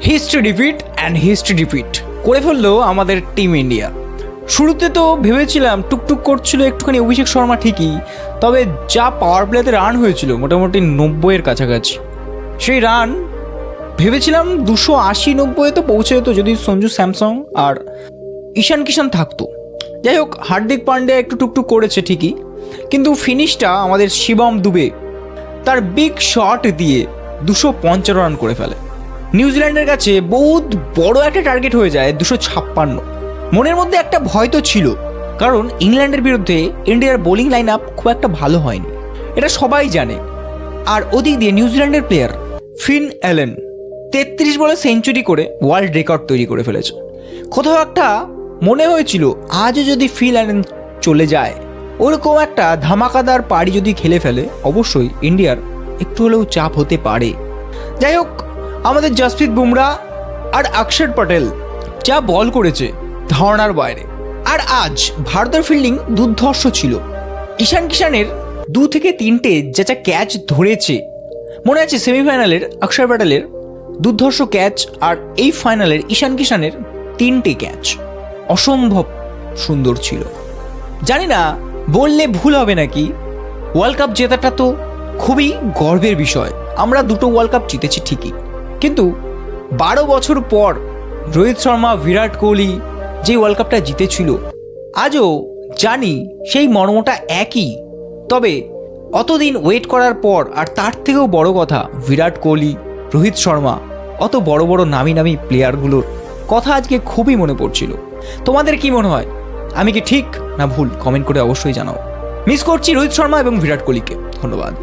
History repeat and history repeat করে ফেললো আমাদের টিম ইন্ডিয়া। শুরুতে তো ভেবেছিলাম টুকটুক করছিল একটুখানি অভিষেক শর্মা ঠিকই, তবে যা পাওয়ার প্লেতে রান হয়েছিল মোটামুটি 90-এর কাছাকাছি। সেই রান ভেবেছিলাম 280-90 তো পৌঁছে যেত যদি সঞ্জু স্যামসং আর ঈশান কিষান থাকতো। যাই হোক, হার্দিক পান্ডিয়া একটু টুকটুক করেছে ঠিকই, কিন্তু ফিনিশটা আমাদের শিবম দুবে তার বিগ শট দিয়ে 255 রান করে ফেলে। নিউজিল্যান্ডের কাছে বহুত বড় একটা টার্গেট হয়ে যায় 256। মনের মধ্যে একটা ভয় তো ছিল, কারণ ইংল্যান্ডের বিরুদ্ধে ইন্ডিয়ার বোলিং লাইন আপ খুব একটা ভালো হয়নি, এটা সবাই জানে। আর ওদিক দিয়ে নিউজিল্যান্ডের প্লেয়ার ফিন অ্যালেন 33 বলে সেঞ্চুরি করে ওয়ার্ল্ড রেকর্ড তৈরি করে ফেলেছে। কোথাও একটা মনে হয়েছিল আজও যদি ফিন অ্যালেন চলে যায়, ওরকম একটা ধামাকাদার পাড়ি যদি খেলে ফেলে, অবশ্যই ইন্ডিয়ার একটু হলেও চাপ হতে পারে। যাই হোক, আমাদের জসপ্রীত বুমরা আর অক্ষর পটেল যা বল করেছে ধারণার বাইরে। আর আজ ভারতের ফিল্ডিং দুর্ধর্ষ ছিল। ঈশান কিষানের 2 থেকে 3টে যা ক্যাচ ধরেছে, মনে আছে সেমিফাইনালের অক্ষর প্যাটেলের দুর্ধর্ষ ক্যাচ, আর এই ফাইনালের ঈশান কিষানের 3টে ক্যাচ অসম্ভব সুন্দর ছিল। জানি না বললে ভুল হবে নাকি, ওয়ার্ল্ড কাপ জেতাটা তো খুবই গর্বের বিষয়। আমরা 2টো ওয়ার্ল্ড কাপ জিতেছি ঠিকই, কিন্তু 12 বছর পর রোহিত শর্মা, বিরাট কোহলি যে ওয়ার্ল্ড কাপটা জিতেছিল, আজও জানি সেই মর্মটা একই। তবে অতদিন ওয়েট করার পর, আর তার থেকেও বড় কথা, বিরাট কোহলি, রোহিত শর্মা, অত বড় বড় নামি নামি প্লেয়ারগুলোর কথা আজকে খুবই মনে পড়ছিল। তোমাদের কি মনে হয়, আমি কি ঠিক না ভুল? কমেন্ট করে অবশ্যই জানাও। মিস করছি রোহিত শর্মা এবং বিরাট কোহলিকে। ধন্যবাদ।